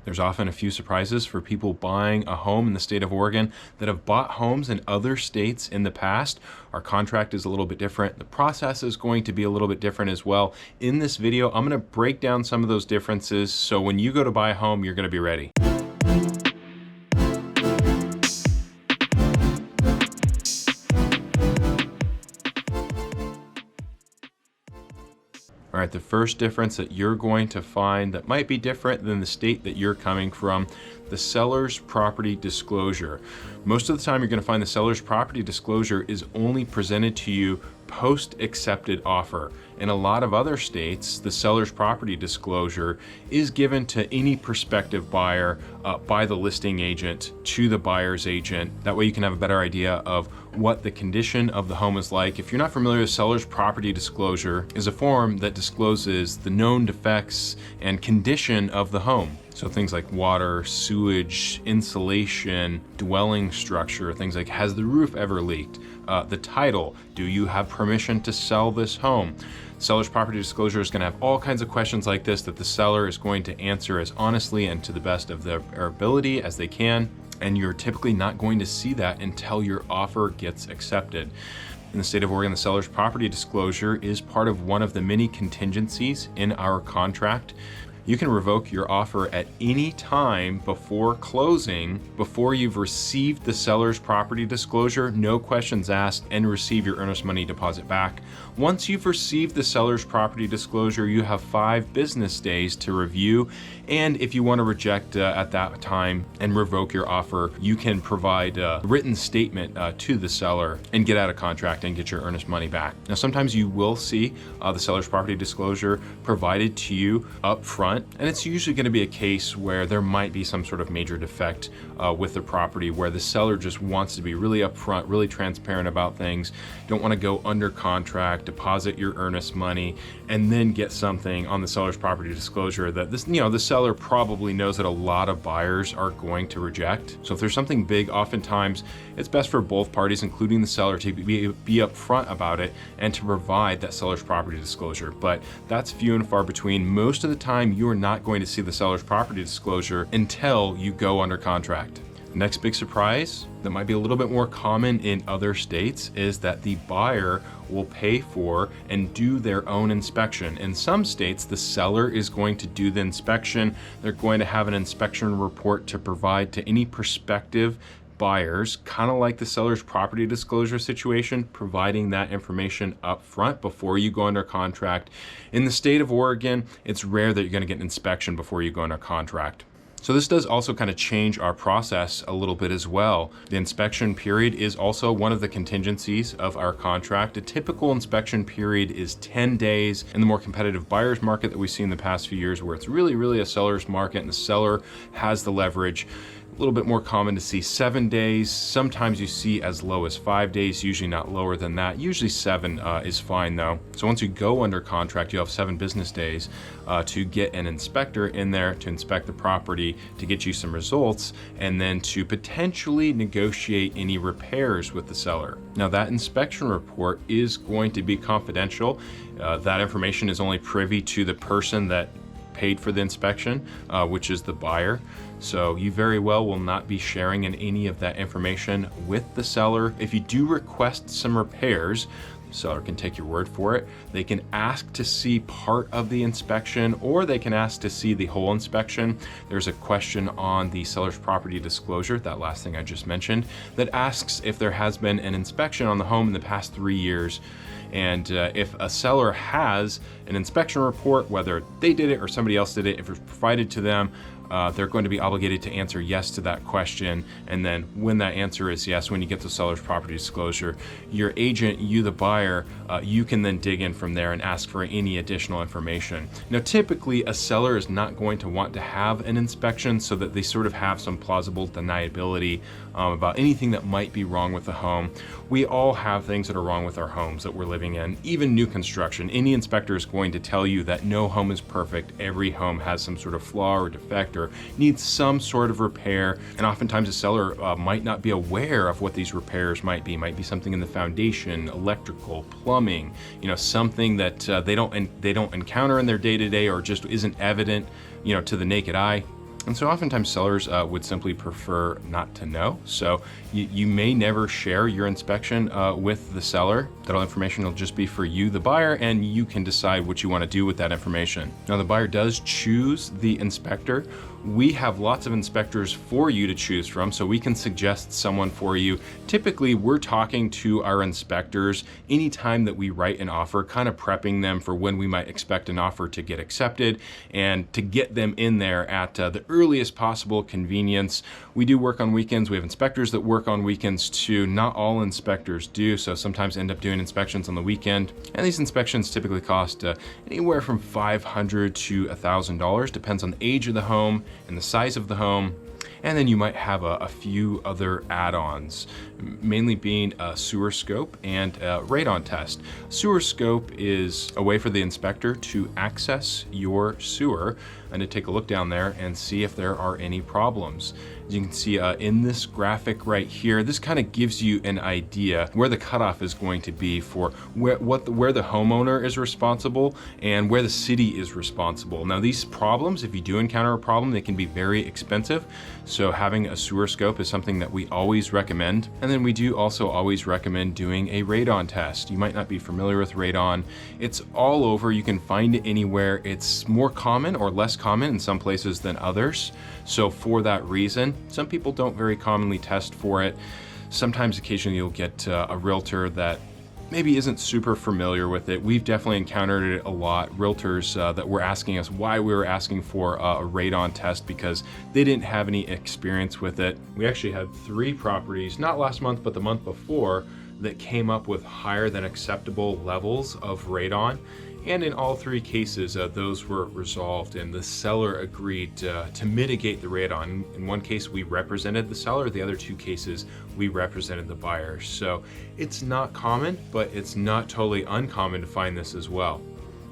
There's often a few surprises for people buying a home in the state of Oregon that have bought homes in other states in the past. Our contract is a little bit different. The process is going to be a little bit different as well. In this video, I'm going to break down some of those differences so when you go to buy a home, you're going to be ready. All right, the first difference that you're going to find that might be different than the state that you're coming from, the seller's property disclosure. Most of the time, you're going to find the seller's property disclosure is only presented to you post-accepted offer. In a lot of other states, the seller's property disclosure is given to any prospective buyer by the listing agent to the buyer's agent. That way you can have a better idea of what the condition of the home is like. If you're not familiar with seller's property disclosure, is a form that discloses the known defects and condition of the home. So things like water, sewage, insulation, dwelling structure, things like has the roof ever leaked? The title, do you have permission to sell this home? Seller's property disclosure is going to have all kinds of questions like this that the seller is going to answer as honestly and to the best of their ability as they can. And you're typically not going to see that until your offer gets accepted. In the state of Oregon, the seller's property disclosure is part of one of the many contingencies in our contract. You can revoke your offer at any time before closing, before you've received the seller's property disclosure, no questions asked, and receive your earnest money deposit back. Once you've received the seller's property disclosure, you have 5 business days to review. And if you want to reject at that time and revoke your offer, you can provide a written statement to the seller and get out of contract and get your earnest money back. Now, sometimes you will see the seller's property disclosure provided to you up front. And it's usually going to be a case where there might be some sort of major defect with the property where the seller just wants to be really upfront, really transparent about things, don't want to go under contract, deposit your earnest money, and then get something on the seller's property disclosure that the seller probably knows that a lot of buyers are going to reject. So if there's something big, oftentimes it's best for both parties, including the seller, to be upfront about it and to provide that seller's property disclosure. But that's few and far between. Most of the time, you're not going to see the seller's property disclosure until you go under contract. The next big surprise that might be a little bit more common in other states is that the buyer will pay for and do their own inspection. In some states, the seller is going to do the inspection. They're going to have an inspection report to provide to any prospective buyers, kind of like the seller's property disclosure situation, providing that information up front before you go under contract. In the state of Oregon, it's rare that you're going to get an inspection before you go under contract. So this does also kind of change our process a little bit as well. The inspection period is also one of the contingencies of our contract. A typical inspection period is 10 days. In the more competitive buyer's market that we've seen in the past few years, where it's really a seller's market and the seller has the leverage, a little bit more common to see 7 days. Sometimes you see as low as 5 days, usually not lower than that. Usually 7 is fine though. So once you go under contract, you have 7 business days to get an inspector in there to inspect the property, to get you some results, and then to potentially negotiate any repairs with the seller. Now that inspection report is going to be confidential. That information is only privy to the person that paid for the inspection, which is the buyer. So you very well will not be sharing any of that information with the seller. If you do request some repairs, the seller can take your word for it. They can ask to see part of the inspection, or they can ask to see the whole inspection. There's a question on the seller's property disclosure, that last thing I just mentioned, that asks if there has been an inspection on the home in the past 3 years. And if a seller has an inspection report, whether they did it or somebody else did it, if it's provided to them, they're going to be obligated to answer yes to that question. And then when that answer is yes, when you get the seller's property disclosure, your agent, you the buyer, you can then dig in from there and ask for any additional information. Now, typically a seller is not going to want to have an inspection so that they sort of have some plausible deniability about anything that might be wrong with the home. We all have things that are wrong with our homes that we're living in, even new construction. Any inspector is going to tell you that no home is perfect. Every home has some sort of flaw or defect or needs some sort of repair. And oftentimes a seller might not be aware of what these repairs might be. Might be something in the foundation, electrical, plumbing, something that they don't encounter in their day-to-day or just isn't evident, to the naked eye. And so oftentimes sellers would simply prefer not to know. So you may never share your inspection with the seller. That all information will just be for you, the buyer, and you can decide what you want to do with that information. Now the buyer does choose the inspector. We have lots of inspectors for you to choose from, so we can suggest someone for you. Typically, we're talking to our inspectors anytime that we write an offer, kind of prepping them for when we might expect an offer to get accepted and to get them in there at the earliest possible convenience. We do work on weekends. We have inspectors that work on weekends too. Not all inspectors do, so sometimes end up doing inspections on the weekend. And these inspections typically cost anywhere from $500 to $1,000, depends on the age of the home and the size of the home. And then you might have a few other add-ons, mainly being a sewer scope and a radon test. Sewer scope is a way for the inspector to access your sewer and to take a look down there and see if there are any problems. As you can see in this graphic right here, this kind of gives you an idea where the cutoff is going to be for where the homeowner is responsible and where the city is responsible. Now these problems, if you do encounter a problem, they can be very expensive. So having a sewer scope is something that we always recommend. And then we do also always recommend doing a radon test. You might not be familiar with radon. It's all over. You can find it anywhere. It's more common or less common in some places than others. So for that reason, some people don't very commonly test for it. Sometimes occasionally you'll get a realtor that maybe isn't super familiar with it. We've definitely encountered it a lot. Realtors that were asking us why we were asking for a radon test because they didn't have any experience with it. We actually had 3 properties, not last month, but the month before, that came up with higher than acceptable levels of radon. And in all 3 cases, those were resolved and the seller agreed to mitigate the radon. In one case, we represented the seller. The other 2 cases, we represented the buyer. So it's not common, but it's not totally uncommon to find this as well.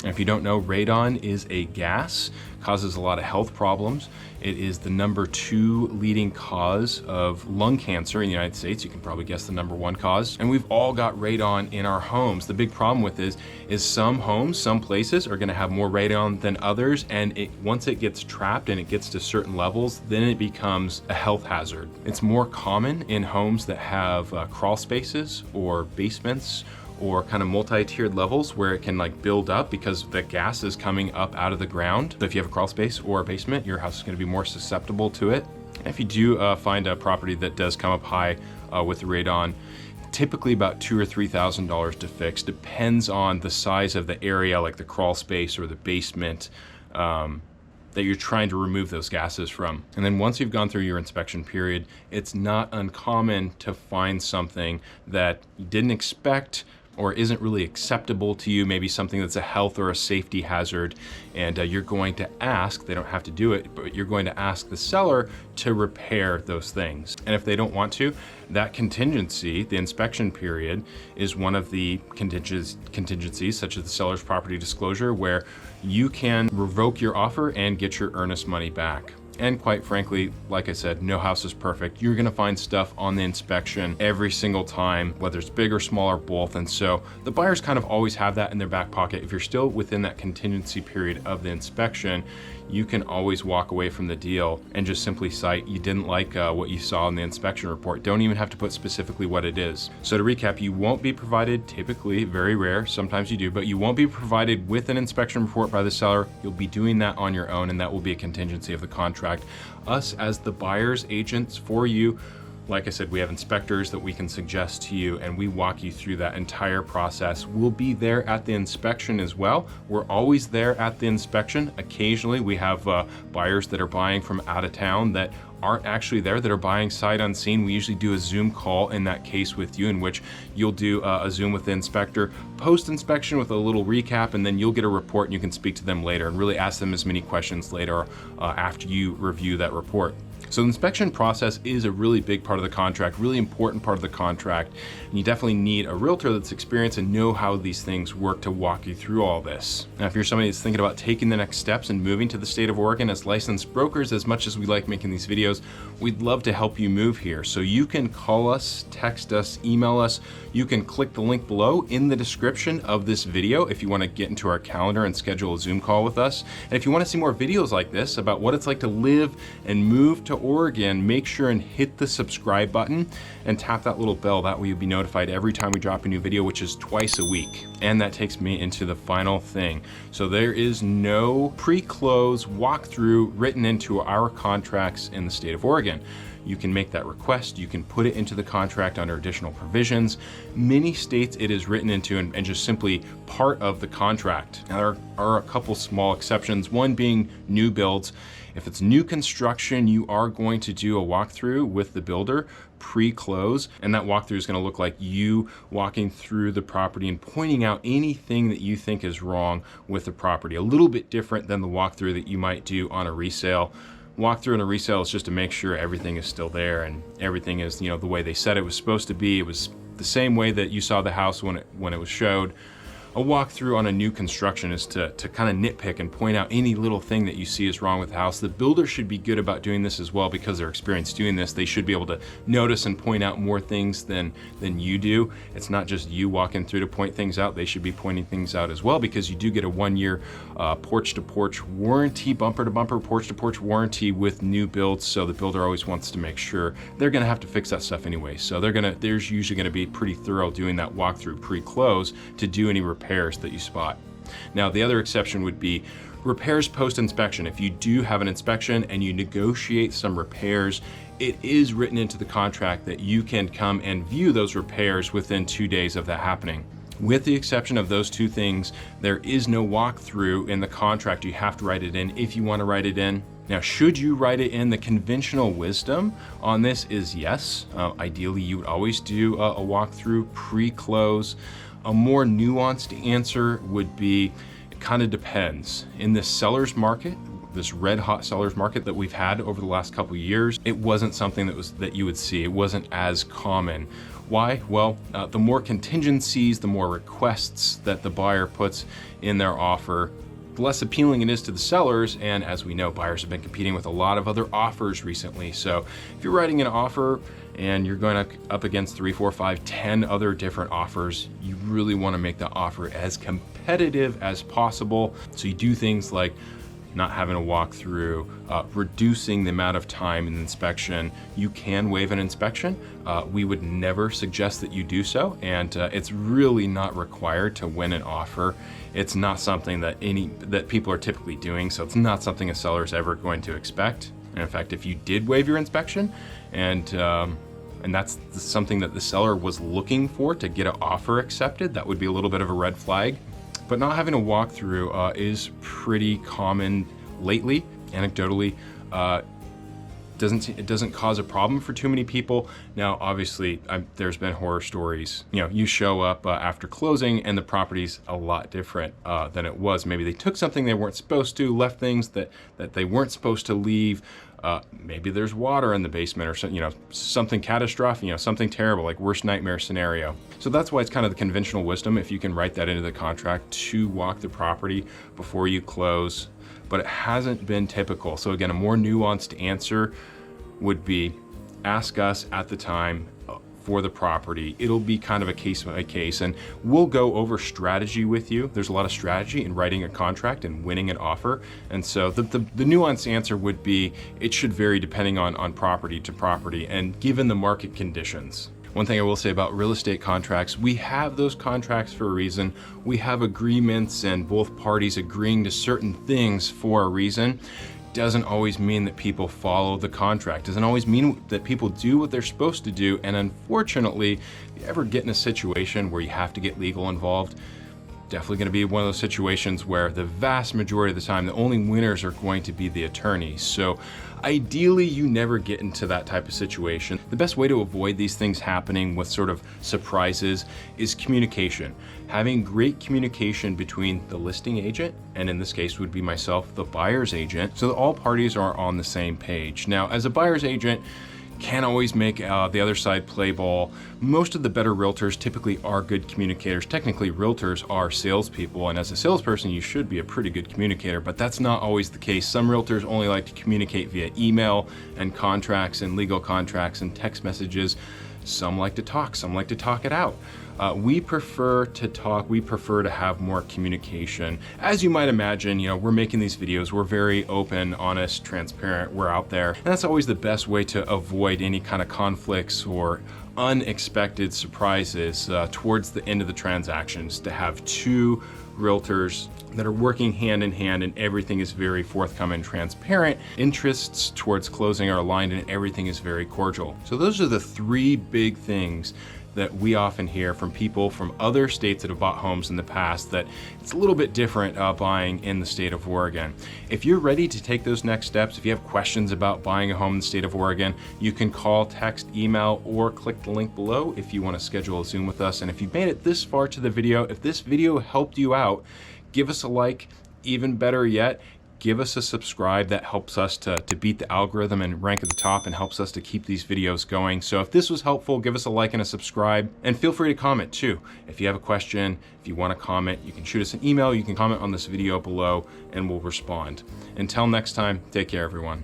And if you don't know, radon is a gas, causes a lot of health problems. It is the number 2 leading cause of lung cancer in the United States. You can probably guess the number 1 cause. And we've all got radon in our homes. The big problem with this is some homes, some places are gonna have more radon than others. And once it gets trapped and it gets to certain levels, then it becomes a health hazard. It's more common in homes that have crawl spaces or basements or kind of multi-tiered levels where it can like build up because the gas is coming up out of the ground. So if you have a crawl space or a basement, your house is going to be more susceptible to it. And if you do find a property that does come up high with the radon, typically about $2,000 or $3,000 to fix. Depends on the size of the area, like the crawl space or the basement that you're trying to remove those gases from. And then once you've gone through your inspection period, it's not uncommon to find something that you didn't expect or isn't really acceptable to you, maybe something that's a health or a safety hazard, and you're going to ask, they don't have to do it, but you're going to ask the seller to repair those things. And if they don't want to, that contingency, the inspection period, is one of the contingencies, such as the seller's property disclosure, where you can revoke your offer and get your earnest money back. And quite frankly, like I said, no house is perfect. You're gonna find stuff on the inspection every single time, whether it's big or small or both. And so the buyers kind of always have that in their back pocket. If you're still within that contingency period of the inspection, you can always walk away from the deal and just simply cite you didn't like what you saw in the inspection report. Don't even have to put specifically what it is. So to recap, you won't be provided, typically, very rare, sometimes you do, but you won't be provided with an inspection report by the seller. You'll be doing that on your own, and that will be a contingency of the contract. Us as the buyer's agents for you, like I said, we have inspectors that we can suggest to you, and we walk you through that entire process. We'll be there at the inspection as well. We're always there at the inspection. Occasionally we have buyers that are buying from out of town that aren't actually there, that are buying sight unseen. We usually do a Zoom call in that case with you, in which you'll do a Zoom with the inspector post-inspection with a little recap, and then you'll get a report and you can speak to them later and really ask them as many questions later after you review that report. So the inspection process is a really big part of the contract, really important part of the contract. And you definitely need a realtor that's experienced and know how these things work to walk you through all this. Now, if you're somebody that's thinking about taking the next steps and moving to the state of Oregon as licensed brokers, as much as we like making these videos, we'd love to help you move here. So you can call us, text us, email us. You can click the link below in the description of this video if you want to get into our calendar and schedule a Zoom call with us. And if you want to see more videos like this about what it's like to live and move to Oregon, make sure and hit the subscribe button and tap that little bell. That way you'll be notified every time we drop a new video, which is twice a week. And that takes me into the final thing. So there is no pre-close walkthrough written into our contracts in the state of Oregon. You can make that request, you can put it into the contract under additional provisions. Many states it is written into and just simply part of the contract. Now, there are a couple small exceptions, one being new builds. If it's new construction, you are going to do a walkthrough with the builder pre-close, and that walkthrough is going to look like you walking through the property and pointing out anything that you think is wrong with the property. A little bit different than the walkthrough that you might do on a resale. Walkthrough in a resale is just to make sure everything is still there and everything is, the way they said it was supposed to be. It was the same way that you saw the house when it was showed. A walkthrough on a new construction is to kind of nitpick and point out any little thing that you see is wrong with the house. The builder should be good about doing this as well because they're experienced doing this. They should be able to notice and point out more things than you do. It's not just you walking through to point things out. They should be pointing things out as well because you do get a 1-year porch-to-porch warranty, bumper-to-bumper, porch-to-porch warranty with new builds. So the builder always wants to make sure they're going to have to fix that stuff anyway. So there's usually going to be pretty thorough doing that walkthrough pre-close to do any repairs that you spot. Now, the other exception would be repairs post-inspection. If you do have an inspection and you negotiate some repairs, it is written into the contract that you can come and view those repairs within 2 days of that happening. With the exception of those two things, there is no walkthrough in the contract. You have to write it in if you want to write it in. Now, should you write it in, the conventional wisdom on this is yes. Ideally, you would always do a walkthrough pre-close. A more nuanced answer would be, it kind of depends. In this seller's market, this red hot seller's market that we've had over the last couple of years, it wasn't something that you would see. It wasn't as common. Why? Well, the more contingencies, the more requests that the buyer puts in their offer, the less appealing it is to the sellers. And as we know, buyers have been competing with a lot of other offers recently. So if you're writing an offer and you're going up against 3, 4, 5, 10 other different offers, you really want to make the offer as competitive as possible. So you do things like not having a walkthrough, reducing the amount of time in the inspection. You can waive an inspection. We would never suggest that you do so, and it's really not required to win an offer. It's not something that people are typically doing, so it's not something a seller is ever going to expect. And in fact, if you did waive your inspection, and that's something that the seller was looking for to get an offer accepted, that would be a little bit of a red flag. But not having a walkthrough is pretty common lately. Anecdotally, it doesn't cause a problem for too many people. Now, obviously, there's been horror stories. You show up after closing and the property's a lot different than it was. Maybe they took something they weren't supposed to, left things that they weren't supposed to leave. Maybe there's water in the basement or something catastrophic, something terrible, like worst nightmare scenario. So that's why it's kind of the conventional wisdom if you can write that into the contract to walk the property before you close, but it hasn't been typical. So again, a more nuanced answer would be ask us at the time for the property. It'll be kind of a case by case, and we'll go over strategy with you. There's a lot of strategy in writing a contract and winning an offer. And so the nuanced answer would be it should vary depending on property to property and given the market conditions. One thing I will say about real estate contracts, we have those contracts for a reason. We have agreements and both parties agreeing to certain things for a reason. Doesn't always mean that people follow the contract. Doesn't always mean that people do what they're supposed to do. And unfortunately, if you ever get in a situation where you have to get legal involved, definitely going to be one of those situations where the vast majority of the time, the only winners are going to be the attorneys. So ideally, you never get into that type of situation. The best way to avoid these things happening with sort of surprises is communication. Having great communication between the listing agent, and in this case would be myself, the buyer's agent, so that all parties are on the same page. Now, as a buyer's agent, can't always make the other side play ball. Most of the better realtors typically are good communicators. Technically, realtors are salespeople, and as a salesperson, you should be a pretty good communicator, but that's not always the case. Some realtors only like to communicate via email and contracts and legal contracts and text messages. Some like to talk, some like to talk it out. We prefer to talk, we prefer to have more communication. As you might imagine, we're making these videos, we're very open, honest, transparent, we're out there. And that's always the best way to avoid any kind of conflicts or unexpected surprises towards the end of the transactions, to have two realtors that are working hand in hand and everything is very forthcoming, transparent. Interests towards closing are aligned and everything is very cordial. So those are the three big things that we often hear from people from other states that have bought homes in the past, that it's a little bit different buying in the state of Oregon. If you're ready to take those next steps, if you have questions about buying a home in the state of Oregon, you can call, text, email, or click the link below if you want to schedule a Zoom with us. And if you've made it this far to the video, if this video helped you out, give us a like. Even better yet, give us a subscribe. That helps us to beat the algorithm and rank at the top and helps us to keep these videos going. So if this was helpful, give us a like and a subscribe, and feel free to comment too. If you have a question, if you want to comment, you can shoot us an email, you can comment on this video below, and we'll respond. Until next time, take care everyone.